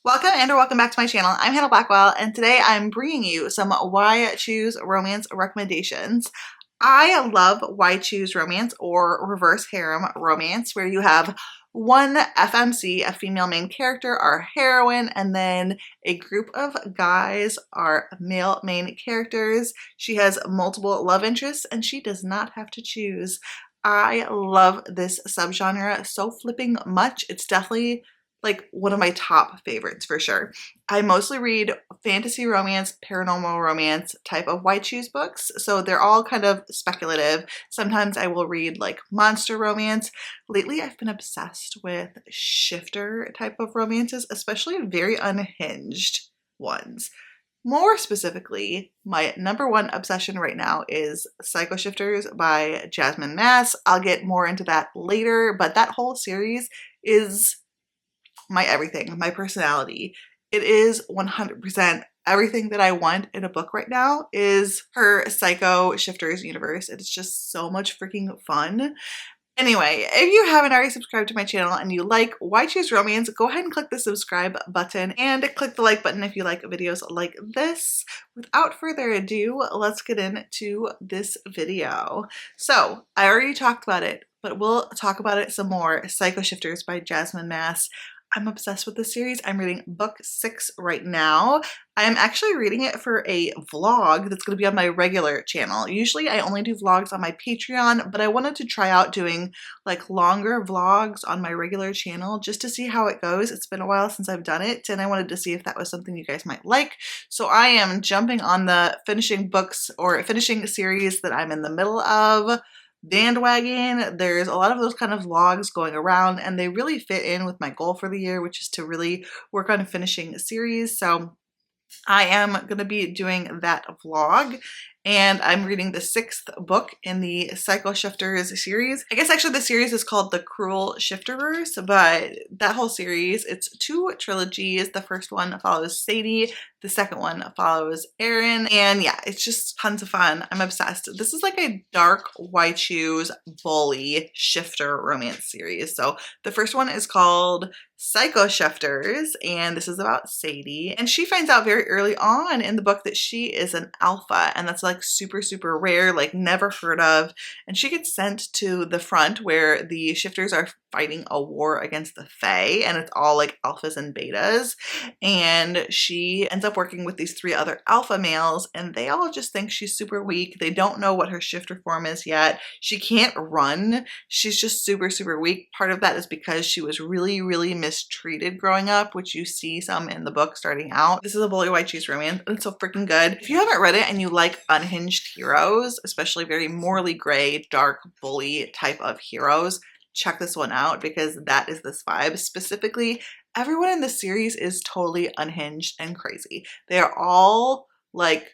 Welcome or welcome back to my channel. I'm Hannah Blackwell, and today I'm bringing you some Why Choose Romance recommendations. I love Why Choose Romance or reverse harem romance, where you have one FMC, a female main character, our heroine, and then a group of guys are male main characters. She has multiple love interests and she does not have to choose. I love this subgenre so flipping much. It's definitely like one of my top favorites for sure. I mostly read fantasy romance, paranormal romance type of Why Choose books. So they're all kind of speculative. Sometimes I will read like monster romance. Lately I've been obsessed with shifter type of romances, especially very unhinged ones. More specifically, my number one obsession right now is Psycho Shifters by Jasmine Mass. I'll get more into that later, but that whole series is my everything, my personality. It is 100% everything that I want in a book right now is her Psycho Shifters universe. It's just so much freaking fun. Anyway, if you haven't already subscribed to my channel and you like Why Choose Romance, go ahead and click the subscribe button and click the like button if you like videos like this. Without further ado, let's get into this video. So, I already talked about it, but we'll talk about it some more. Psycho Shifters by Jasmine Mass. I'm obsessed with this series. I'm reading book 6 right now. I'm actually reading it for a vlog that's going to be on my regular channel. Usually I only do vlogs on my Patreon, but I wanted to try out doing like longer vlogs on my regular channel just to see how it goes. It's been a while since I've done it, and I wanted to see if that was something you guys might like. So I am jumping on the finishing books or finishing series that I'm in the middle of bandwagon. There's a lot of those kind of vlogs going around and they really fit in with my goal for the year, which is to really work on finishing a series. So I am going to be doing that vlog, and I'm reading the 6th book in the Psycho Shifters series. I guess actually the series is called The Cruel Shifterers, but that whole series, it's 2 trilogies. The first one follows Sadie, the second one follows Aaron, and yeah, it's just tons of fun. I'm obsessed. This is like a dark Why Choose bully shifter romance series. So the first one is called Psycho Shifters, and this is about Sadie, and she finds out very early on in the book that she is an alpha, and that's like super rare, like never heard of, and she gets sent to the front where the shifters are fighting a war against the Fae, and it's all like alphas and betas, and she ends up working with these 3 other alpha males, and they all just think she's super weak. They don't know what her shifter form is yet. She can't run. She's just super weak. Part of that is because she was really mistreated growing up, which you see some in the book starting out. This is a bully Why Choose romance, and it's so freaking good. If you haven't read it and you like unhinged heroes, especially very morally gray, dark bully type of heroes, check this one out because that is this vibe. Specifically, everyone in this series is totally unhinged and crazy. They are all like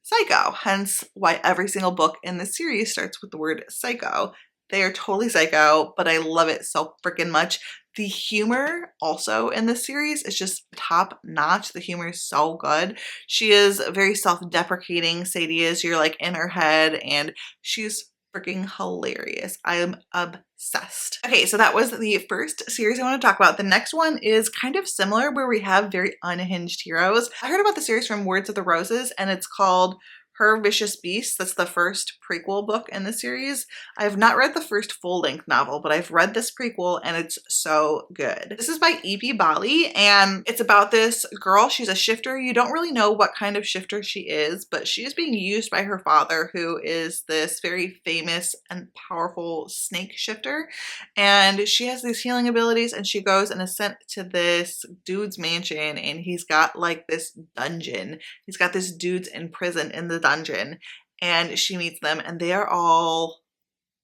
psycho, hence why every single book in the series starts with the word psycho. They are totally psycho, but I love it so freaking much. The humor also in this series is just top notch. The humor is so good. She is very self-deprecating. Sadie is, you're like in her head, and she's freaking hilarious. I am obsessed. Okay, so that was the first series I want to talk about. The next one is kind of similar, where we have very unhinged heroes. I heard about the series from Words of the Roses, and it's called Her Vicious Beast. That's the first prequel book in the series. I have not read the first full-length novel, but I've read this prequel and it's so good. This is by E.P. Bali, and it's about this girl. She's a shifter. You don't really know what kind of shifter she is, but she is being used by her father, who is this very famous and powerful snake shifter. And she has these healing abilities, and she goes and is sent to this dude's mansion, and he's got like this dungeon. He's got this dudes in prison in the dungeon, and she meets them, and they are all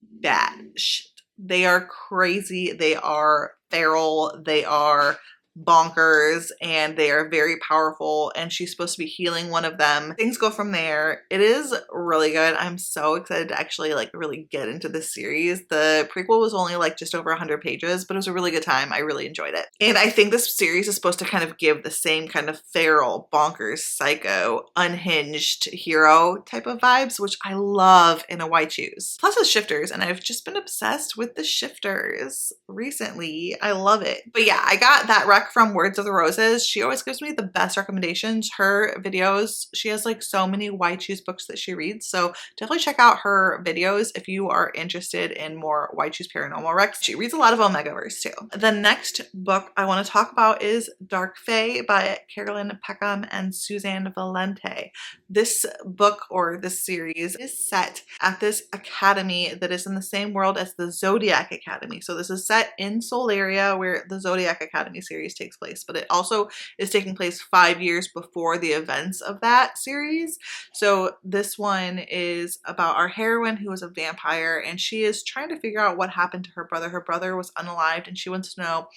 bad shit. They are crazy, they are feral, they are bonkers, and they are very powerful, and she's supposed to be healing one of them. Things go from there. It is really good. I'm so excited to actually like really get into this series. The prequel was only like just over 100 pages, but it was a really good time. I really enjoyed it. And I think this series is supposed to kind of give the same kind of feral, bonkers, psycho, unhinged hero type of vibes, which I love in a Why Choose. Plus it's shifters, and I've just been obsessed with the shifters recently. I love it. But yeah, I got that Rec from Words of the Roses. She always gives me the best recommendations. Her videos, she has like so many Why Choose books that she reads. So definitely check out her videos if you are interested in more Why Choose Paranormal Recs. She reads a lot of Omegaverse too. The next book I want to talk about is Dark Fae by Carolyn Peckham and Suzanne Valente. This book, or this series, is set at this academy that is in the same world as the Zodiac Academy. So this is set in Solaria, where the Zodiac Academy series takes place, but it also is taking place 5 years before the events of that series. So this one is about our heroine, who is a vampire, and she is trying to figure out what happened to her brother. Her brother was unalived, and she wants to know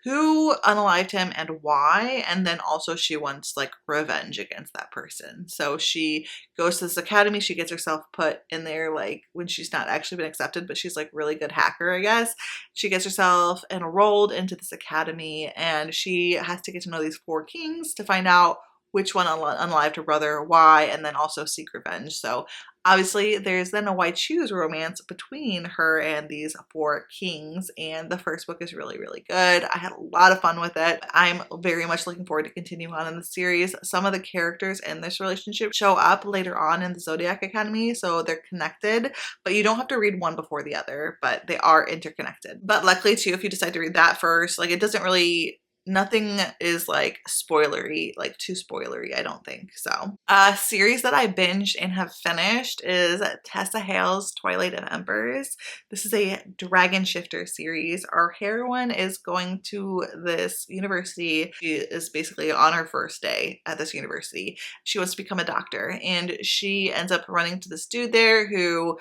who unalived him and why, and then also she wants like revenge against that person. So she goes to this academy, she gets herself put in there like when she's not actually been accepted, but she's like really good hacker, I guess. She gets herself enrolled into this academy, and she has to get to know these 4 kings to find out which one unalived her brother, why, and then also seek revenge. So obviously there's then a Why Choose romance between her and these 4 kings, and the first book is really, really good. I had a lot of fun with it. I'm very much looking forward to continuing on in the series. Some of the characters in this relationship show up later on in the Zodiac Academy, so they're connected, but you don't have to read one before the other, but they are interconnected. But luckily too, if you decide to read that first, like it doesn't really, nothing is like spoilery, like too spoilery, I don't think. So a series that I binged and have finished is Tessa Hale's Twilight of Embers. This is a dragon shifter series. Our heroine is going to this university. She is basically on her first day at this university. She wants to become a doctor, and she ends up running to this dude there who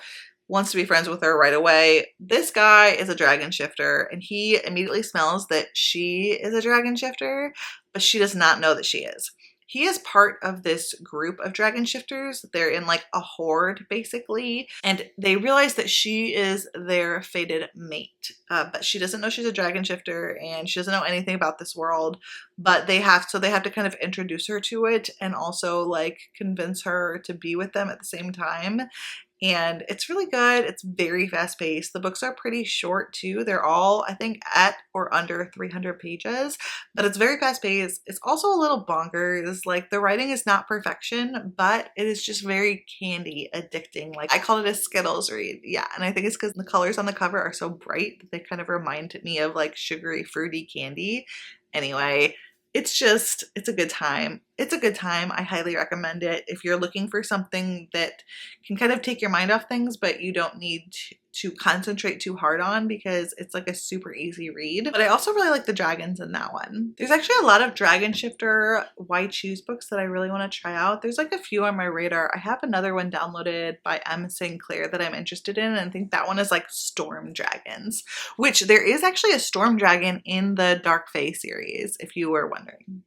wants to be friends with her right away. This guy is a dragon shifter, and he immediately smells that she is a dragon shifter, but she does not know that she is. He is part of this group of dragon shifters. They're in like a horde basically, and they realize that she is their fated mate, but she doesn't know she's a dragon shifter, and she doesn't know anything about this world, but they have to kind of introduce her to it and also like convince her to be with them at the same time. And it's really good. It's very fast paced. The books are pretty short too. They're all, I think, at or under 300 pages, but it's very fast paced. It's also a little bonkers. Like the writing is not perfection, but it is just very candy addicting. Like I call it a Skittles read. Yeah. And I think it's because the colors on the cover are so bright that they kind of remind me of like sugary, fruity candy. Anyway, it's a good time. It's a good time. I highly recommend it if you're looking for something that can kind of take your mind off things, but you don't need to concentrate too hard on, because it's like a super easy read. But I also really like the dragons in that one. There's actually a lot of dragon shifter Why Choose books that I really want to try out. There's like a few on my radar. I have another one downloaded by M. Sinclair that I'm interested in, and I think that one is like Storm Dragons, which there is actually a Storm Dragon in the Dark Fae series, if you were wondering.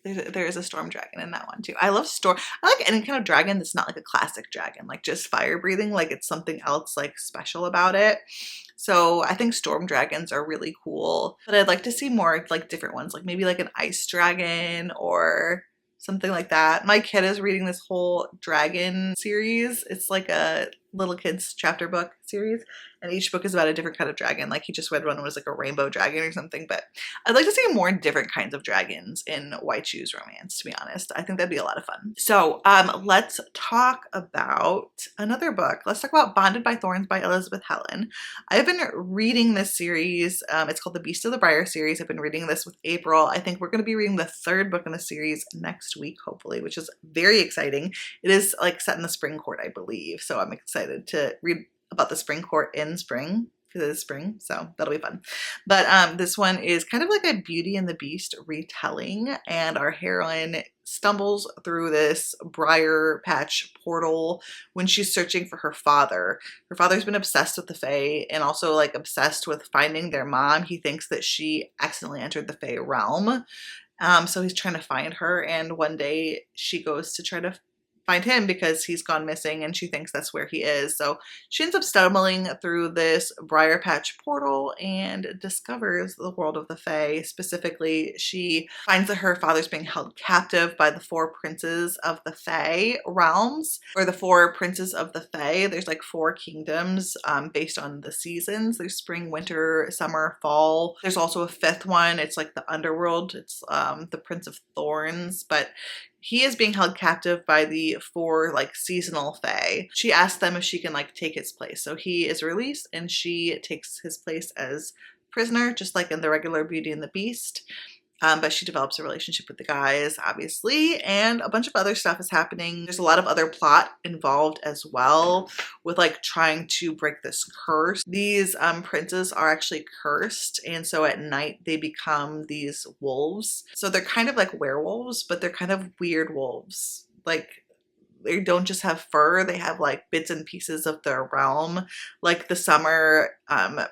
There is a storm dragon in that one too. I like any kind of dragon that's not like a classic dragon, like just fire breathing, like it's something else like special about it. So I think storm dragons are really cool, but I'd like to see more like different ones, like maybe like an ice dragon or something like that. My kid is reading this whole dragon series. It's like a little kids chapter book series, and each book is about a different kind of dragon. Like he just read one that was like a rainbow dragon or something, but I'd like to see more different kinds of dragons in Why Choose romance, to be honest. I think that'd be a lot of fun. So let's talk about another book. Let's talk about Bonded by Thorns by Elizabeth Helen. I've been reading this series. It's called the Beast of the Briar series. I've been reading this with April. I think we're going to be reading the 3rd book in the series next week, hopefully, which is very exciting. It is like set in the spring court, I believe, so I'm excited to read about the spring court in spring, because it is spring, so that'll be fun. But this one is kind of like a Beauty and the Beast retelling, and our heroine stumbles through this briar patch portal when she's searching for her father. Her father's been obsessed with the Fae, and also like obsessed with finding their mom. He thinks that she accidentally entered the Fae realm, so he's trying to find her, and one day she goes to try to find him because he's gone missing and she thinks that's where he is. So she ends up stumbling through this briar patch portal and discovers the world of the Fae. Specifically, she finds that her father's being held captive by the four princes of the Fae realms, or the four princes of the Fae. There's like four kingdoms based on the seasons. There's spring, winter, summer, fall. There's also a fifth one. It's like the underworld. It's the Prince of Thorns, but he is being held captive by the four like seasonal fae. She asks them if she can like take his place. So he is released and she takes his place as prisoner, just like in the regular Beauty and the Beast. But she develops a relationship with the guys, obviously, and a bunch of other stuff is happening. There's a lot of other plot involved as well with like trying to break this curse. These princes are actually cursed, and so at night they become these wolves. So they're kind of like werewolves, but they're kind of weird wolves. Like, they don't just have fur, they have like bits and pieces of their realm. Like the summer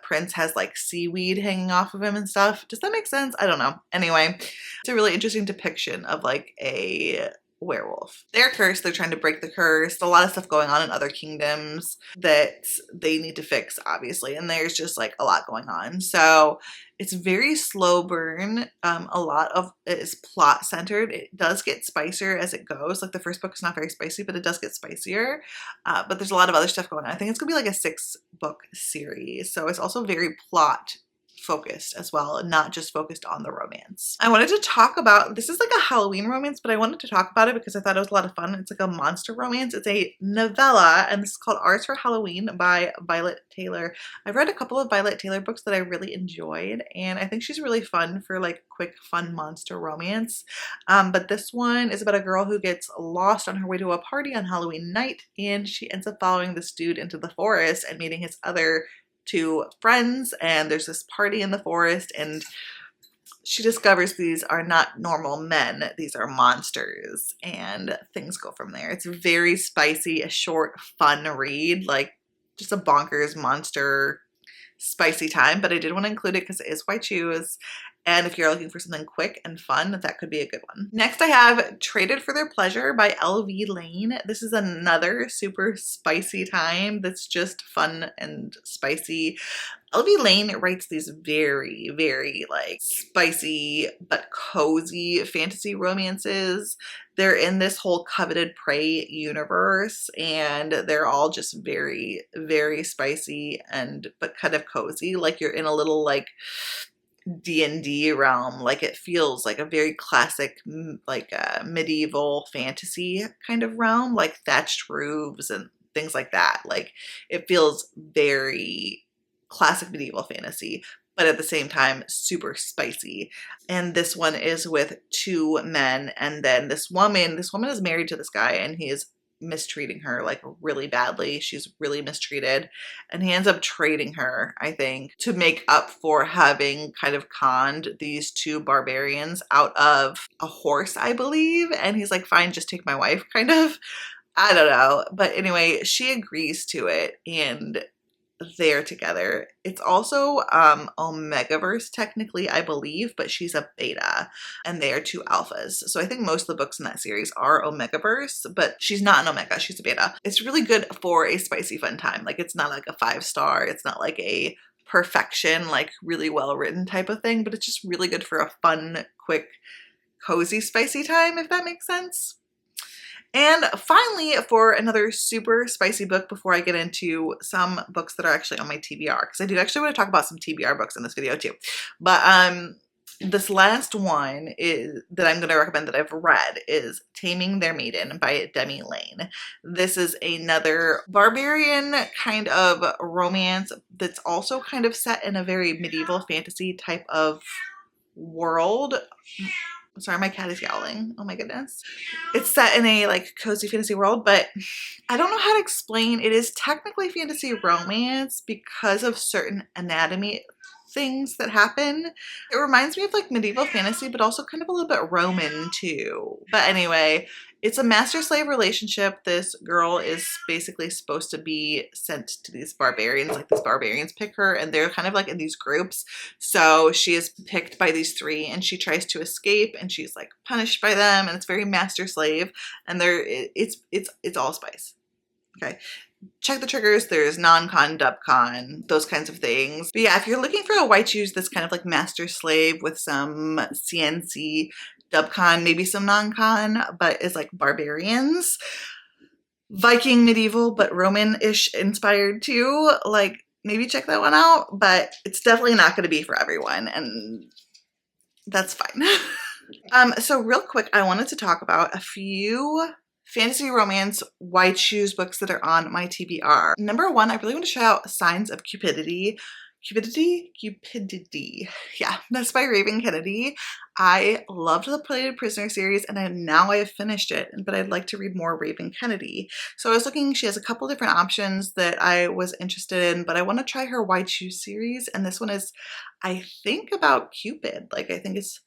prince has like seaweed hanging off of him and stuff. Does that make sense? I don't know. Anyway, it's a really interesting depiction of like a werewolf. They're cursed, they're trying to break the curse. A lot of stuff going on in other kingdoms that they need to fix, obviously, and there's just like a lot going on. So it's very slow burn. A lot of it is plot centered. It does get spicier as it goes. Like the first book is not very spicy, but it does get spicier. But there's a lot of other stuff going on. I think it's gonna be like a 6-book series. So it's also very plot focused as well, and not just focused on the romance. I wanted to talk about, this is like a Halloween romance, but I wanted to talk about it because I thought it was a lot of fun. It's like a monster romance. It's a novella, and this is called Ours for Halloween by Violet Taylor. I've read a couple of Violet Taylor books that I really enjoyed, and I think she's really fun for like quick, fun monster romance. But this one is about a girl who gets lost on her way to a party on Halloween night, and she ends up following this dude into the forest and meeting his other 2 friends, and there's this party in the forest, and she discovers these are not normal men, these are monsters, and things go from there. It's very spicy, a short, fun read, like just a bonkers monster spicy time, but I did want to include it because it is Why Choose. And if you're looking for something quick and fun, that could be a good one. Next, I have Traded for Their Pleasure by L.V. Lane. This is another super spicy time that's just fun and spicy. L.V. Lane writes these very, very like spicy but cozy fantasy romances. They're in this whole coveted prey universe, and they're all just very, very spicy and but kind of cozy. Like you're in a little like D&D realm. Like it feels like a very classic like medieval fantasy kind of realm, like thatched roofs and things like that. Like it feels very classic medieval fantasy, but at the same time super spicy. And this one is with 2 men, and then this woman is married to this guy, and he is mistreating her like really badly. She's really mistreated, and he ends up trading her, I think, to make up for having kind of conned these 2 barbarians out of a horse, I believe. And he's like, fine, just take my wife, kind of. I don't know. But anyway, she agrees to it, and they're together. It's also Omegaverse technically, I believe, but she's a beta and they are 2 alphas. So I think most of the books in that series are Omegaverse, but she's not an Omega, she's a beta. It's really good for a spicy fun time. Like it's not like a 5-star, it's not like a perfection, like really well written type of thing, but it's just really good for a fun, quick, cozy, spicy time, if that makes sense. And finally, for another super spicy book before I get into some books that are actually on my TBR, because I do actually want to talk about some TBR books in this video too. But this last one that I'm going to recommend that I've read is Taming Their Maiden by Demi Lane. This is another barbarian kind of romance that's also kind of set in a very medieval fantasy type of world. Sorry, my cat is yowling. Oh my goodness. It's set in a like cozy fantasy world, but I don't know how to explain. It is technically fantasy romance because of certain anatomy things that happen. It reminds me of like medieval fantasy, but also kind of a little bit Roman too. But anyway, It's a master-slave relationship. This girl is basically supposed to be sent to these barbarians, like these barbarians pick her, and they're kind of like in these groups. So she is picked by these three, and she tries to escape, and she's like punished by them, and it's very master-slave, and it's all spice. Okay. Check the triggers. There's non-con, dub-con, those kinds of things. But yeah, if you're looking for a white shoes that's kind of like master slave with some CNC, dub-con, maybe some non-con, but is like barbarians, Viking medieval, but Roman-ish inspired too, like maybe check that one out, but it's definitely not going to be for everyone, and that's fine. So real quick, I wanted to talk about a few fantasy romance white shoes books that are on my TBR. Number one, I really want to shout out Signs of Cupidity. Cupidity. Yeah, that's by Raven Kennedy. I loved the Plated Prisoner series, and now I have finished it, but I'd like to read more Raven Kennedy. So I was looking, she has a couple different options that I was interested in, but I want to try her White Shoes series, and this one is, I think, about Cupid. Like, I think it's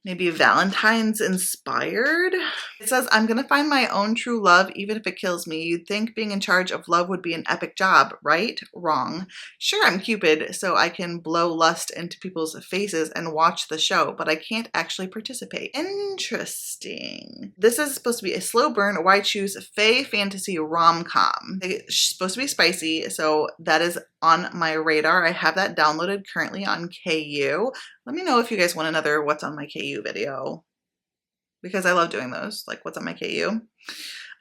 maybe Valentine's inspired. It says, I'm gonna find my own true love even if it kills me. You'd think being in charge of love would be an epic job, right? Wrong. Sure, I'm Cupid, so I can blow lust into people's faces and watch the show, but I can't actually participate. Interesting. This is supposed to be a slow burn, white shoes, fae fantasy rom-com. It's supposed to be spicy, so that is on my radar. I have that downloaded currently on KU. Let me know if you guys want another What's on My KU video, because I love doing those, like What's on My KU.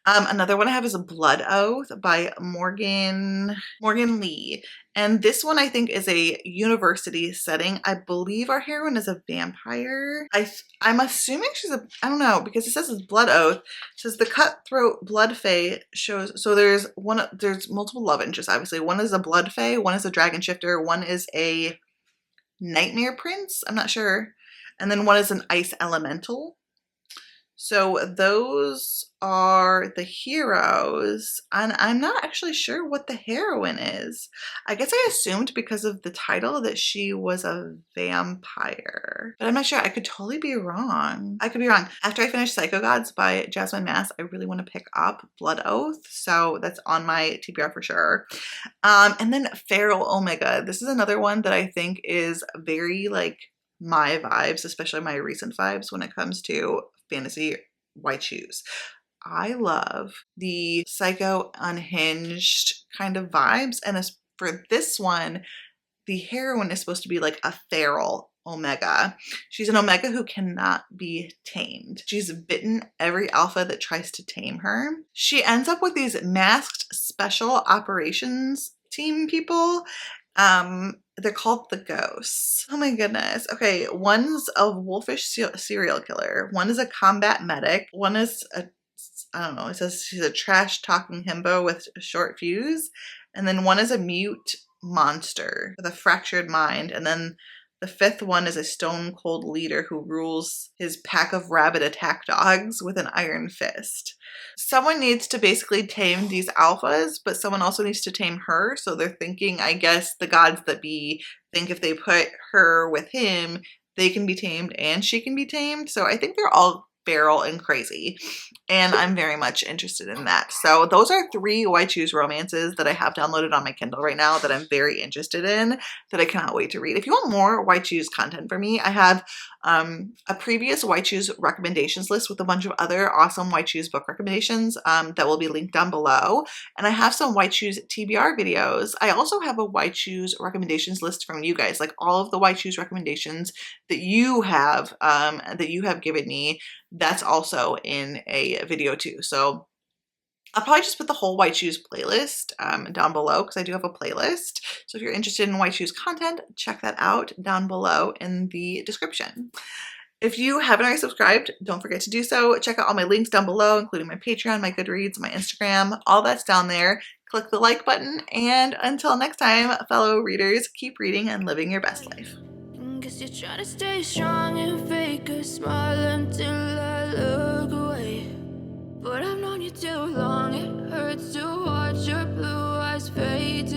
Another one I have is Blood Oath by Morgan Lee. And this one I think is a university setting. I believe our heroine is a vampire. I'm assuming she's I don't know, because it says it's Blood Oath. It says the cutthroat blood fae shows, so there's multiple love interests, obviously. One is a blood fae, one is a dragon shifter, one is a nightmare prince, I'm not sure. And then one is an ice elemental. So those are the heroes, and I'm not actually sure what the heroine is. I guess I assumed because of the title that she was a vampire, but I'm not sure. I could totally be wrong. I could be wrong. After I finish Psycho Gods by Jasmine Mass, I really want to pick up Blood Oath, so that's on my TBR for sure. And then Feral Omega. This is another one that I think is very like my vibes, especially my recent vibes when it comes to fantasy white shoes. I love the psycho unhinged kind of vibes, and as for this one, the heroine is supposed to be like a feral omega. She's an omega who cannot be tamed. She's bitten every alpha that tries to tame her. She ends up with these masked special operations team people. They're called the Ghosts. Oh my goodness. Okay, one's a wolfish serial killer. One is a combat medic. One is I don't know, it says she's a trash-talking himbo with a short fuse. And then one is a mute monster with a fractured mind. And then the fifth one is a stone-cold leader who rules his pack of rabid attack dogs with an iron fist. Someone needs to basically tame these alphas, but someone also needs to tame her. So they're thinking, I guess, the gods that be think if they put her with him, they can be tamed and she can be tamed. So I think they're all feral and crazy, and I'm very much interested in that. So those are 3 white shoes romances that I have downloaded on my Kindle right now that I'm very interested in, that I cannot wait to read. If you want more white shoes content from me, I have a previous white shoes recommendations list with a bunch of other awesome white shoes book recommendations that will be linked down below, and I have some white shoes TBR videos. I also have a white shoes recommendations list from you guys, like all of the white shoes recommendations that you have given me. That's also in a video too. So I'll probably just put the whole white shoes playlist down below, because I do have a playlist. So if you're interested in white shoes content, check that out down below in the description. If you haven't already subscribed, don't forget to do so. Check out all my links down below, including my Patreon, my Goodreads, my Instagram, all that's down there. Click the like button, and until next time, fellow readers, keep reading and living your best life. Guess you're trying to stay strong and fake a smile until I look away. But I've known you too long, it hurts to watch your blue eyes fade